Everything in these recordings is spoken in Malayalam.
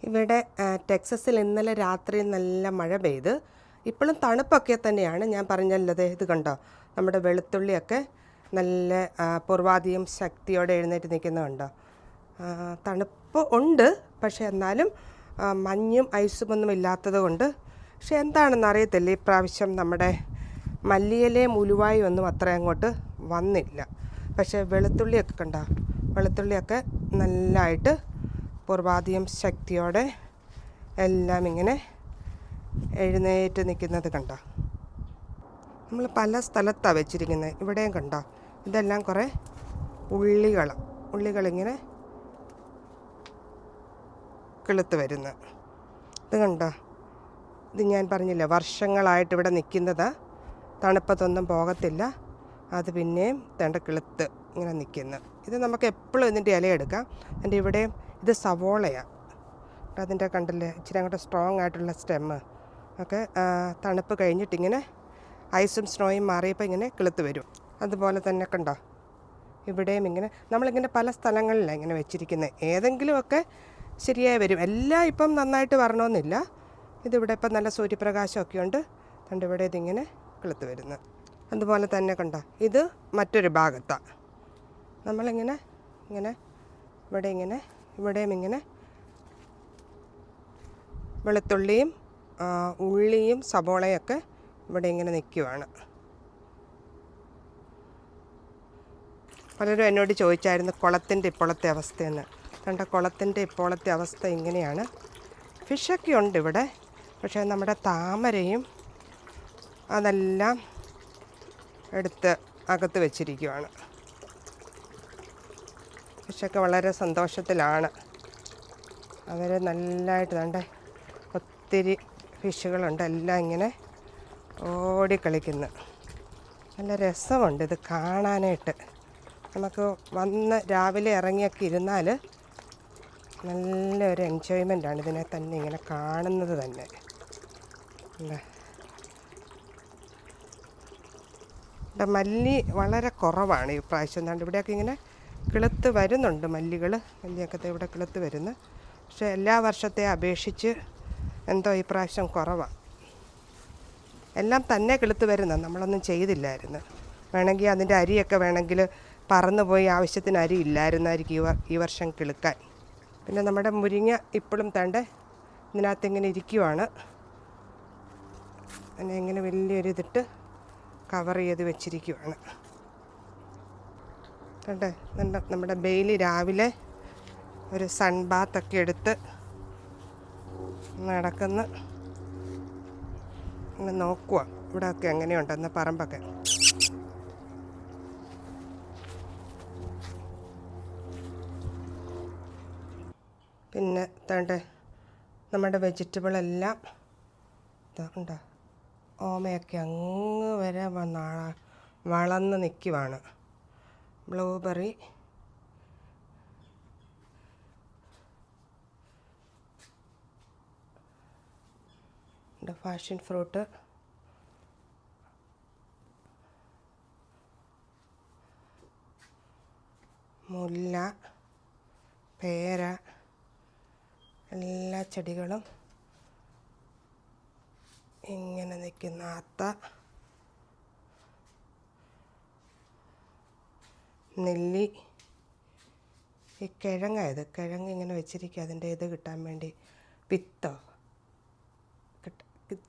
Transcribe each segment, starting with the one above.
ഇവിടെ ടെക്സസിൽ ഇന്നലെ രാത്രി നല്ല മഴ പെയ്ത് ഇപ്പോഴും തണുപ്പൊക്കെ തന്നെയാണ്. ഞാൻ പറഞ്ഞല്ലോ, ഇത് കണ്ടോ, നമ്മുടെ വെളുത്തുള്ളിയൊക്കെ നല്ല പൂർവാധികം ശക്തിയോടെ എഴുന്നേറ്റ് നിൽക്കുന്നത് കണ്ടോ. തണുപ്പ് ഉണ്ട്, പക്ഷേ എന്നാലും മഞ്ഞും ഐസും ഒന്നും ഇല്ലാത്തത് കൊണ്ട്. പക്ഷെ എന്താണെന്ന് അറിയത്തില്ല, ഇപ്രാവശ്യം നമ്മുടെ മല്ലിയിലയും ഉലുവായും ഒന്നും അത്ര അങ്ങോട്ട് വന്നില്ല. പക്ഷേ വെളുത്തുള്ളിയൊക്കെ കണ്ടോ, വെളുത്തുള്ളിയൊക്കെ നല്ലതായിട്ട് പൂർവാധികം ശക്തിയോടെ എല്ലാം ഇങ്ങനെ എഴുന്നേറ്റ് നിൽക്കുന്നത് കണ്ടോ. നമ്മൾ പല സ്ഥലത്താണ് വെച്ചിരിക്കുന്നത്. ഇവിടെയും കണ്ടോ, ഇതെല്ലാം കുറേ ഉള്ളികളിങ്ങനെ കിളുത്ത് വരുന്നു. ഇത് കണ്ടോ, ഇത് ഞാൻ പറഞ്ഞില്ല, വർഷങ്ങളായിട്ട് ഇവിടെ നിൽക്കുന്നത്, തണുപ്പത്തൊന്നും പോകത്തില്ല. അത് പിന്നെയും തേണ്ട കിളുത്ത് ഇങ്ങനെ നിൽക്കുന്നു. ഇത് നമുക്ക് എപ്പോഴും ഇതിൻ്റെ ഇലയെടുക്കാം. എൻ്റെ ഇവിടെയും ഇത് സവോളയാണ്. അതിൻ്റെ കണ്ടില്ലേ, ഇച്ചിരി അങ്ങോട്ട് സ്ട്രോങ് ആയിട്ടുള്ള സ്റ്റെമ്മ് ഒക്കെ തണുപ്പ് കഴിഞ്ഞിട്ടിങ്ങനെ ഐസും സ്നോയും മാറിയപ്പോൾ ഇങ്ങനെ കിളുത്ത് വരും. അതുപോലെ തന്നെ കണ്ടോ, ഇവിടെയും ഇങ്ങനെ നമ്മളിങ്ങനെ പല സ്ഥലങ്ങളിലാണ് ഇങ്ങനെ വെച്ചിരിക്കുന്നത്. ഏതെങ്കിലുമൊക്കെ ശരിയായി വരും. എല്ലാം ഇപ്പം നന്നായിട്ട് വരണമെന്നില്ല. ഇതിവിടെ ഇപ്പം നല്ല സൂര്യപ്രകാശമൊക്കെ ഉണ്ട്. കണ്ട് ഇവിടെ ഇതിങ്ങനെ കിളുത്ത് വരുന്നു. അതുപോലെ തന്നെ കണ്ടോ, ഇത് മറ്റൊരു ഭാഗത്താണ്. നമ്മളിങ്ങനെ ഇവിടെയും ഇങ്ങനെ വെളുത്തുള്ളിയും ഉള്ളിയും സവോളയൊക്കെ ഇവിടെ ഇങ്ങനെ നിൽക്കുവാണ്. പലരും എന്നോട് ചോദിച്ചായിരുന്നു കുളത്തിൻ്റെ ഇപ്പോഴത്തെ അവസ്ഥയെന്ന്. കണ്ട, കുളത്തിൻ്റെ ഇപ്പോഴത്തെ അവസ്ഥ ഇങ്ങനെയാണ്. ഫിഷൊക്കെ ഉണ്ട് ഇവിടെ, പക്ഷേ നമ്മുടെ താമരയും അതെല്ലാം എടുത്ത് അകത്ത് വെച്ചിരിക്കുവാണ്. ഫിഷൊക്കെ വളരെ സന്തോഷത്തിലാണ്. അവർ നല്ലതായിട്ട് കണ്ടേ, ഒത്തിരി ഫിഷുകളുണ്ട്, എല്ലാം ഇങ്ങനെ ഓടിക്കളിക്കുന്നു. നല്ല രസമുണ്ട് ഇത് കാണാനായിട്ട്. നമുക്ക് വന്ന് രാവിലെ ഇറങ്ങിയൊക്കെ ഇരുന്നാൽ നല്ലൊരു എൻജോയ്മെൻ്റാണ് ഇതിനെ തന്നെ ഇങ്ങനെ കാണുന്നത് തന്നെ. ഇവിടെ മല്ലി വളരെ കുറവാണ് ഈ പ്രാവശ്യം. എന്താണ്ട് ഇവിടെയൊക്കെ ഇങ്ങനെ കിളുത്ത് വരുന്നുണ്ട് മല്ലിയൊക്കെ ഇവിടെ കിളുത്ത് വരുന്നു. പക്ഷേ എല്ലാ വർഷത്തെ അപേക്ഷിച്ച് എന്തോ ഈ പ്രാവശ്യം കുറവാണ്. എല്ലാം തന്നെ കിളുത്ത് വരുന്നത്, നമ്മളൊന്നും ചെയ്തില്ലായിരുന്നു. വേണമെങ്കിൽ അതിൻ്റെ അരിയൊക്കെ വേണമെങ്കിൽ പറന്നു പോയി, ആവശ്യത്തിന് അരി ഇല്ലായിരുന്നായിരിക്കും ഈ വർഷം കിളുക്കാൻ. പിന്നെ നമ്മുടെ മുരിങ്ങ ഇപ്പോഴും തണ്ട് ഇതിനകത്ത് ഇങ്ങനെ ഇരിക്കുവാണ്. അതിനെ ഇങ്ങനെ വലിയൊരിതിട്ട് കവർ ചെയ്ത് വെച്ചിരിക്കുവാണ്. കണ്ടേ, നമ്മുടെ ബെയിലി രാവിലെ ഒരു സൺ ബാത്തൊക്കെ എടുത്ത് നടക്കുന്ന ഇങ്ങനെ നോക്കുക ഇവിടെയൊക്കെ എങ്ങനെയുണ്ടെന്ന് പറമ്പൊക്കെ. പിന്നെ തേണ്ട നമ്മുടെ വെജിറ്റബിളെല്ലാം ഉണ്ടോ, ഓമയൊക്കെ അങ്ങ് വരെ വളർന്ന് നിൽക്കുവാണ്. ബ്ലൂബെറി, പാഷൻ ഫ്രൂട്ട്, മുല്ല, പേര, എല്ലാ ചെടികളും ഇങ്ങനെ നിൽക്കുന്ന. ആത്ത, നെല്ലി, ഈ കിഴങ്ങ് ഇങ്ങനെ വെച്ചിരിക്കുക. അതിൻ്റെ ഇത് കിട്ടാൻ വേണ്ടി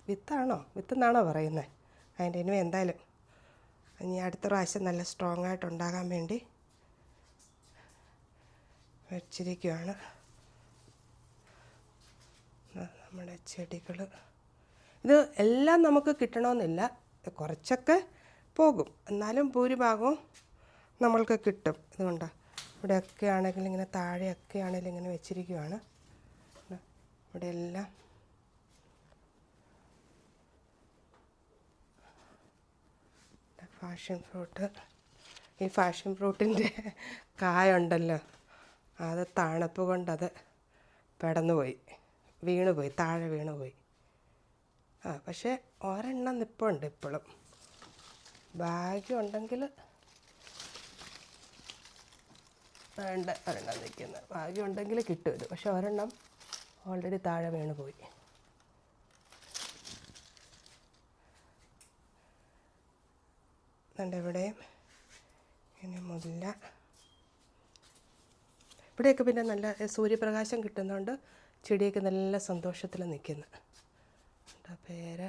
വിത്തെന്നാണോ പറയുന്നത്? അതിൻ്റെ ഇനി എന്തായാലും ഇനി അടുത്ത പ്രാവശ്യം നല്ല സ്ട്രോങ് ആയിട്ടുണ്ടാകാൻ വേണ്ടി വെച്ചിരിക്കുകയാണ്. നമ്മുടെ ചെടികൾ ഇത് എല്ലാം നമുക്ക് കിട്ടണമെന്നില്ല, കുറച്ചൊക്കെ പോകും, എന്നാലും ഭൂരിഭാഗവും നമ്മൾക്ക് കിട്ടും. ഇതുകൊണ്ട് ഇവിടെയൊക്കെ ആണെങ്കിലും ഇങ്ങനെ താഴെയൊക്കെ ആണെങ്കിലും ഇങ്ങനെ വെച്ചിരിക്കുകയാണ്. ഇവിടെ എല്ലാം പാഷൻ ഫ്രൂട്ട്. ഈ പാഷൻ ഫ്രൂട്ടിൻ്റെ കായുണ്ടല്ലോ, അത് തണുപ്പ് കൊണ്ടത് വീണുപോയി, താഴെ വീണുപോയി. പക്ഷേ ഒരെണ്ണം നിൽപ്പുണ്ട് ഇപ്പോഴും. ഭാഗ്യം ഉണ്ടെങ്കിൽ ഒരെണ്ണം നിൽക്കുന്നത്, ഭാഗ്യം ഉണ്ടെങ്കിൽ കിട്ടും ഇത്. പക്ഷെ ഒരെണ്ണം ഓൾറെഡി താഴെ വീണ് പോയി. അതുകൊണ്ട് ഇവിടെയും ഇങ്ങനെ മുല്ല. ഇവിടെയൊക്കെ പിന്നെ നല്ല സൂര്യപ്രകാശം കിട്ടുന്നതുകൊണ്ട് ചെടിയൊക്കെ നല്ല സന്തോഷത്തിൽ നിൽക്കുന്നു. പേര.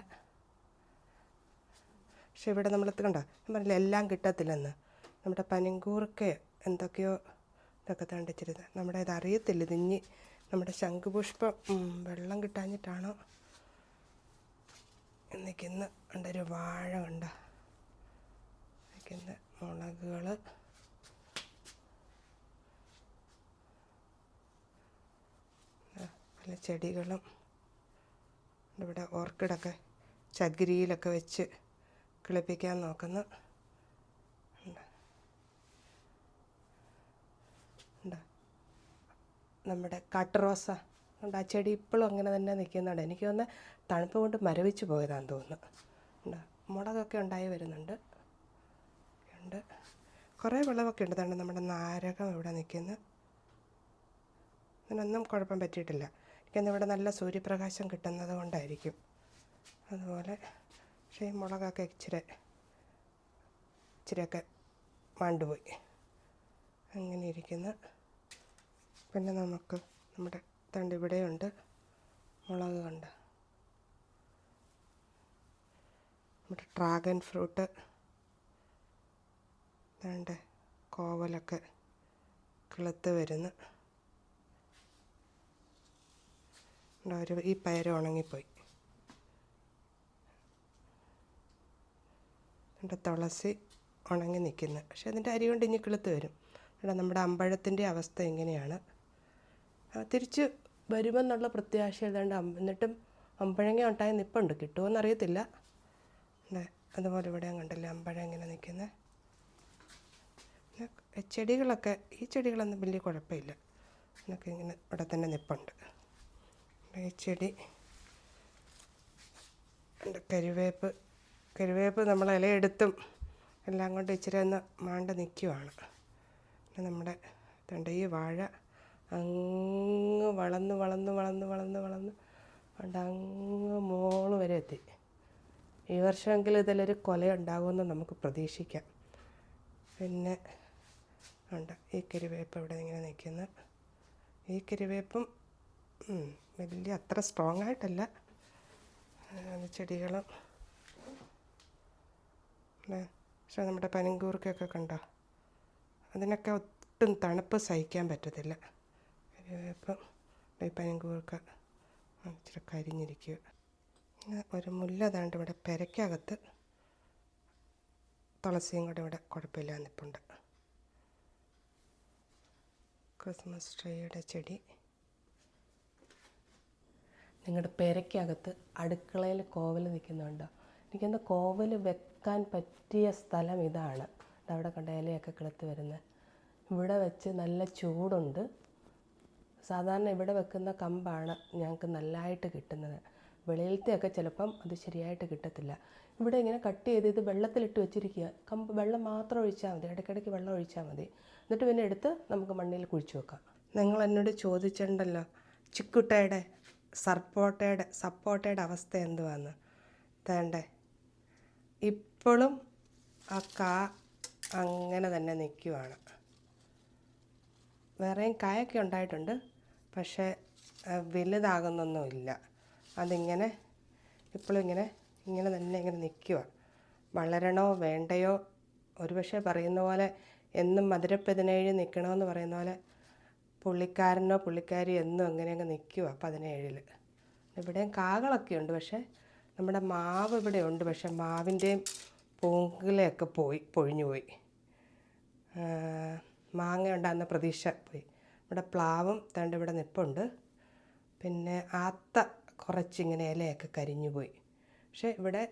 പക്ഷെ ഇവിടെ നമ്മൾ കണ്ടോ, ഞാൻ പറഞ്ഞില്ല എല്ലാം കിട്ടത്തില്ലെന്ന്. നമ്മുടെ പനിങ്കൂർക്ക എന്തൊക്കെയോ ഇതൊക്കെ തണ്ടിച്ചിരുത്. നമ്മുടെ ഇതറിയത്തില്ല, ഇതിഞ്ഞി നമ്മുടെ ശംഖുപുഷ്പം വെള്ളം കിട്ടാഞ്ഞിട്ടാണോ നിൽക്കുന്ന. ഒരു വാഴ കണ്ട നിൽക്കുന്ന, മുളകുകൾ. പല ചെടികളും. ഇവിടെ ഓർക്കിഡൊക്കെ ചകിരിയിലൊക്കെ വെച്ച് കിളിപ്പിക്കാൻ നോക്കുന്നു. നമ്മുടെ കാട്ടുറോസ ഉണ്ട്. ആ ചെടി ഇപ്പോഴും അങ്ങനെ തന്നെ നിൽക്കുന്നുണ്ട്. എനിക്ക് തോന്നുന്നത് തണുപ്പ് കൊണ്ട് മരവിച്ച് പോയതാണെന്ന് തോന്നുന്നു. മുളകൊക്കെ ഉണ്ടായി വരുന്നുണ്ട്. കുറേ വിളവൊക്കെ ഉണ്ട്. തന്നെ നമ്മുടെ നാരകം ഇവിടെ നിൽക്കുന്നു. ഇതിനൊന്നും കുഴപ്പം പറ്റിയിട്ടില്ല. എനിക്കിന്നിവിടെ നല്ല സൂര്യപ്രകാശം കിട്ടുന്നത് കൊണ്ടായിരിക്കും. അതുപോലെ പക്ഷേ ഈ മുളകൊക്കെ ഇച്ചിരിയൊക്കെ മാണ്ടുപോയി. അങ്ങനെ ഇരിക്കുന്നു. പിന്നെ നമുക്ക് നമ്മുടെ തണ്ട് ഇവിടെയുണ്ട് മുളക് കണ്ട്. നമ്മുടെ ഡ്രാഗൺ ഫ്രൂട്ട് തണ്ട് കോവലൊക്കെ കിളുത്ത് വരുന്നു. ഈ പയർ ഉണങ്ങിപ്പോയി. എൻ്റെ തുളസി ഉണങ്ങി നിൽക്കുന്നു. പക്ഷെ അതിൻ്റെ അരി കൊണ്ട് ഇനി കിളുത്ത് വരും. ഇവിടെ നമ്മുടെ അമ്പഴത്തിൻ്റെ അവസ്ഥ ഇങ്ങനെയാണ്. തിരിച്ച് വരുമെന്നുള്ള പ്രത്യാശ ഏതാണ്ട്. എന്നിട്ടും അമ്പഴങ്ങ ഉണ്ടായി നിൽപ്പുണ്ട്. കിട്ടുമോയെന്നറിയത്തില്ല. അതുപോലെ ഇവിടെ കണ്ടില്ല അമ്പഴം ഇങ്ങനെ നിൽക്കുന്നത്. ചെടികളൊക്കെ ഈ ചെടികളൊന്നും വലിയ കുഴപ്പമില്ല. എന്നൊക്കെ ഇങ്ങനെ ഇവിടെ തന്നെ നിൽപ്പുണ്ട്. ഈ ചെടി കരുവേപ്പ് നമ്മൾ ഇലയെടുത്തും എല്ലാം കൊണ്ട് ഇച്ചിരി ഒന്ന് മാണ്ട് നിൽക്കുവാണ്. പിന്നെ നമ്മുടെ ഈ വാഴ അങ്ങ് വളർന്ന് അങ്ങ് മോള് വരെ എത്തി. ഈ വർഷമെങ്കിലും ഇതിലൊരു കൊല ഉണ്ടാകുമെന്ന് നമുക്ക് പ്രതീക്ഷിക്കാം. പിന്നെ ഉണ്ട് ഈ കരിവേപ്പ് ഇവിടെ ഇങ്ങനെ നിൽക്കുന്നു. ഈ കരിവേപ്പും വലിയ അത്ര സ്ട്രോങ് ആയിട്ടല്ല. ചെടികളും പക്ഷെ നമ്മുടെ പനിങ്കൂർക്കൊക്കെ കണ്ടോ, അതിനൊക്കെ ഒട്ടും തണുപ്പ് സഹിക്കാൻ പറ്റത്തില്ല. കരിവേപ്പം ഈ പനിങ്കൂർക്ക ഇച്ചിരി കരിഞ്ഞിരിക്കുക. ഒരു മുല്ല ദാണ്ട് ഇവിടെ പെരയ്ക്കകത്ത് തുളസിയും കൂടെ ഇവിടെ കുഴപ്പമില്ല നിൽപ്പുണ്ട്. ക്രിസ്മസ് ട്രീയുടെ ചെടി. നിങ്ങളുടെ പെരയ്ക്കകത്ത് അടുക്കളയിൽ കോവൽ നിൽക്കുന്നുണ്ടോ? എനിക്കെന്താ കോവൽ വെക്കാൻ പറ്റിയ സ്ഥലം ഇതാണ്. അവിടെ കണ്ട ഇലയൊക്കെ കിളുത്ത് വരുന്നത്. ഇവിടെ വെച്ച് നല്ല ചൂടുണ്ട്. സാധാരണ ഇവിടെ വെക്കുന്ന കമ്പാണ് ഞങ്ങൾക്ക് നല്ലതായിട്ട് കിട്ടുന്നത്. വെളിയിലത്തെയൊക്കെ ചിലപ്പം അത് ശരിയായിട്ട് കിട്ടത്തില്ല. ഇവിടെ ഇങ്ങനെ കട്ട് ചെയ്ത് ഇത് വെള്ളത്തിലിട്ട് വെച്ചിരിക്കുക. കമ്പ് വെള്ളം മാത്രം ഒഴിച്ചാൽ മതി, ഇടയ്ക്കിടയ്ക്ക് വെള്ളം ഒഴിച്ചാൽ മതി. എന്നിട്ട് പിന്നെ എടുത്ത് നമുക്ക് മണ്ണിൽ കുഴിച്ച് വെക്കാം. നിങ്ങൾ എന്നോട് ചോദിച്ചിട്ടുണ്ടല്ലോ ചിക്കുട്ടയുടെ സപ്പോട്ടയുടെ അവസ്ഥ എന്തുവാന്ന്. തേണ്ടേ ഇപ്പോഴും ആ കാ അങ്ങനെ തന്നെ നിൽക്കുവാണ്. വേറെയും കായൊക്കെ ഉണ്ടായിട്ടുണ്ട്, പക്ഷേ വലുതാകുന്നൊന്നുമില്ല. അതിങ്ങനെ ഇപ്പോഴും ഇങ്ങനെ തന്നെ നിൽക്കുക. വളരണോ വേണ്ടയോ, ഒരുപക്ഷെ പറയുന്ന പോലെ എന്നും മധുര17 നിൽക്കണമെന്ന് പറയുന്ന പോലെ പുള്ളിക്കാരനോ പുള്ളിക്കാരി എന്നും അങ്ങ് നിൽക്കുക 17. ഇവിടെയും കാകളൊക്കെ ഉണ്ട്. പക്ഷേ നമ്മുടെ മാവ് ഇവിടെ ഉണ്ട്. പക്ഷേ മാവിൻ്റെയും പൂങ്കിലയൊക്കെ പൊഴിഞ്ഞു പോയി. മാങ്ങ ഉണ്ടാകുന്ന പ്രതീക്ഷ പോയി. ഇവിടെ പ്ലാവും തണ്ട് ഇവിടെ നിൽപ്പുണ്ട്. പിന്നെ ആത്ത കുറച്ചിങ്ങനെ ഇലയൊക്കെ കരിഞ്ഞു പോയി. പക്ഷേ ഇവിടെ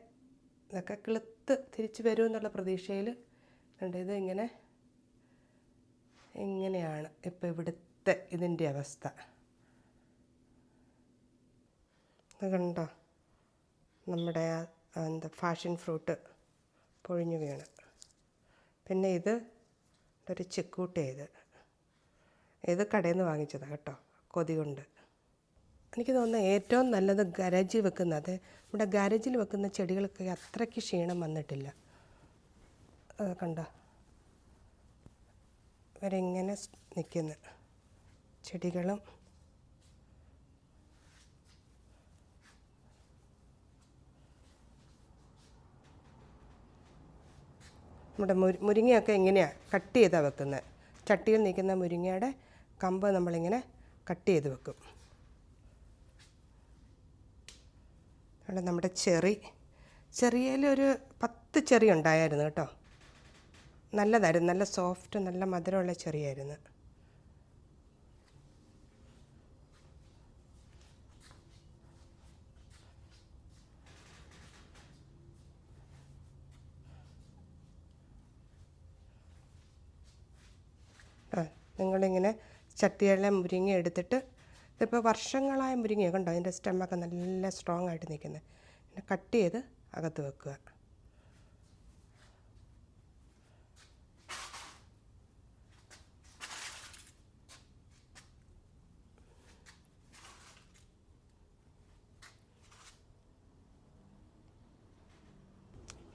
ഇതൊക്കെ കിളുത്ത് തിരിച്ച് വരുമെന്നുള്ള പ്രതീക്ഷയിൽ ഇത് ഇങ്ങനെയാണ് ഇപ്പോൾ ഇവിടുത്തെ ഇതിൻ്റെ അവസ്ഥ. ഇത് കണ്ടോ, നമ്മുടെ ഫാഷൻ ഫ്രൂട്ട് പൊഴിഞ്ഞു വീണ്. പിന്നെ ഇത് ഒരു ചിക്കൂട്ട. ഇത് കടയിൽ നിന്ന് വാങ്ങിച്ചതാണ് കേട്ടോ, കൊതി കൊണ്ട്. എനിക്ക് തോന്നുന്നത് ഏറ്റവും നല്ലത് ഗരേജിൽ വെക്കുന്നത്. ഇവിടെ ഗരേജിൽ വെക്കുന്ന ചെടികൾക്ക് അത്രയ്ക്ക് ക്ഷീണം വന്നിട്ടില്ല. കണ്ടോ, ഇവരിങ്ങനെ നിൽക്കുന്ന ചെടികളും നമ്മുടെ മുരിങ്ങയൊക്കെ ഇങ്ങനെയാണ് കട്ട് ചെയ്താണ് വെക്കുന്നത്. ചട്ടിയിൽ നിൽക്കുന്ന മുരിങ്ങയുടെ കമ്പ് നമ്മളിങ്ങനെ കട്ട് ചെയ്ത് വെക്കും. അവിടെ നമ്മുടെ ചെറിയതിലൊരു 10 ചെറി ഉണ്ടായിരുന്നു കേട്ടോ. നല്ലതായിരുന്നു, നല്ല സോഫ്റ്റ്, നല്ല മധുരമുള്ള ചെറിയായിരുന്നു. നിങ്ങളിങ്ങനെ ചട്ടിയിലെ മുരിങ്ങ എടുത്തിട്ട്, ഇതിപ്പോൾ വർഷങ്ങളായ മുരിങ്ങ കണ്ടോ, അതിൻ്റെ സ്റ്റെമ്മൊക്കെ നല്ല സ്ട്രോങ് ആയിട്ട് നിൽക്കുന്നത്. പിന്നെ കട്ട് ചെയ്ത് അകത്ത് വെക്കുക.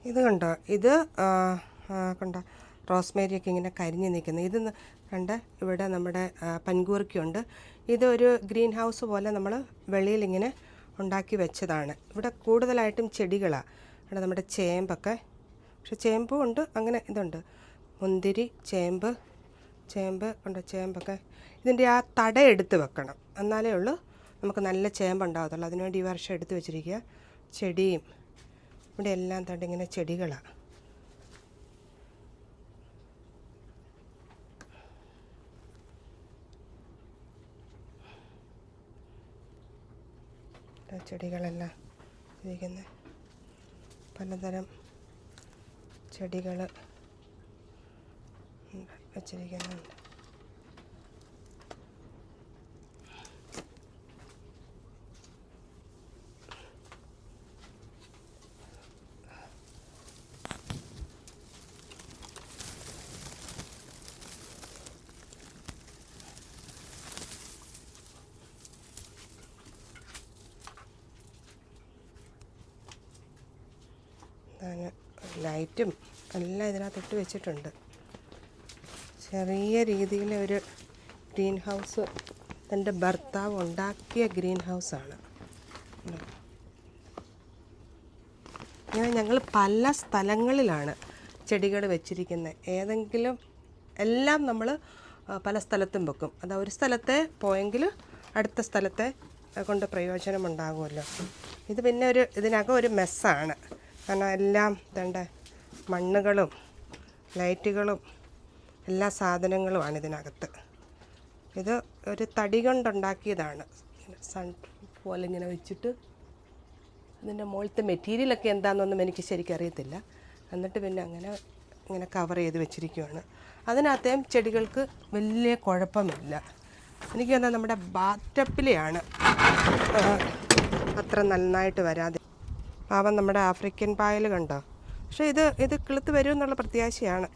ഇത് കണ്ടോ, ഇത് കണ്ടോ റോസ്മേരിയൊക്കെ ഇങ്ങനെ കരിഞ്ഞ് നിൽക്കുന്നത്. ഇത് കണ്ട് ഇവിടെ നമ്മുടെ പനികൂർക്കയുണ്ട്. ഇതൊരു ഗ്രീൻ ഹൗസ് പോലെ നമ്മൾ വെളിയിലിങ്ങനെ ഉണ്ടാക്കി വെച്ചതാണ്. ഇവിടെ കൂടുതലായിട്ടും ചെടികളാണ്. ഇവിടെ നമ്മുടെ ചേമ്പൊക്കെ, പക്ഷെ ചേമ്പും ഉണ്ട്, അങ്ങനെ ഇതുണ്ട്. മുന്തിരി, ചേമ്പ് ഉണ്ട്. ചേമ്പൊക്കെ ഇതിൻ്റെ ആ തട എടുത്ത് വെക്കണം, എന്നാലേ ഉള്ളൂ നമുക്ക് നല്ല ചേമ്പ് ഉണ്ടാകത്തുള്ളൂ. അതിനുവേണ്ടി ഈ വർഷം എടുത്ത് വെച്ചിരിക്കുക. ചെടിയും ഇവിടെ എല്ലാം തണ്ട് ഇങ്ങനെ ചെടികളാണ്. ചെടികളെല്ലാം ഇരിക്കുന്നത്, പലതരം ചെടികൾ വച്ചിരിക്കുന്നുണ്ട്. ലൈറ്റും എല്ലാം ഇതിനകത്തിട്ട് വെച്ചിട്ടുണ്ട്. ചെറിയ രീതിയിലെ ഒരു ഗ്രീൻ ഹൗസ് എൻ്റെ ഭർത്താവ് ഉണ്ടാക്കിയ ഗ്രീൻ ഹൗസാണ്. ഇങ്ങനെ ഞങ്ങൾ പല സ്ഥലങ്ങളിലാണ് ചെടികൾ വെച്ചിരിക്കുന്നത്. ഏതെങ്കിലും എല്ലാം നമ്മൾ പല സ്ഥലത്തും വെക്കും. അത് ഒരു സ്ഥലത്തെ പോയെങ്കിൽ അടുത്ത സ്ഥലത്തെ കൊണ്ട് പ്രയോജനമുണ്ടാകുമല്ലോ. ഇത് പിന്നെ ഇതിനകം ഒരു മെസ്സാണ്. കാരണം എല്ലാം ഇതേണ്ട മണ്ണുകളും ലൈറ്റുകളും എല്ലാ സാധനങ്ങളുമാണ് ഇതിനകത്ത്. ഇത് ഒരു തടി കൊണ്ടുണ്ടാക്കിയതാണ്. സൺ പോലെ ഇങ്ങനെ വെച്ചിട്ട് അതിൻ്റെ മുകളിലത്തെ മെറ്റീരിയലൊക്കെ എന്താണെന്നൊന്നും എനിക്ക് ശരിക്കും അറിയത്തില്ല. എന്നിട്ട് പിന്നെ ഇങ്ങനെ കവർ ചെയ്ത് വെച്ചിരിക്കുകയാണ്. അതിനകത്തേയും ചെടികൾക്ക് വലിയ കുഴപ്പമില്ല. എനിക്ക് തോന്നുന്നത് നമ്മുടെ ബാത്ടപ്പിലെയാണ് അത്ര നന്നായിട്ട് വരാതെ. പാവം നമ്മുടെ ആഫ്രിക്കൻ പായൽ കണ്ടോ. പക്ഷേ ഇത് കിളുത്ത് വരും എന്നുള്ള പ്രത്യാശയാണ്.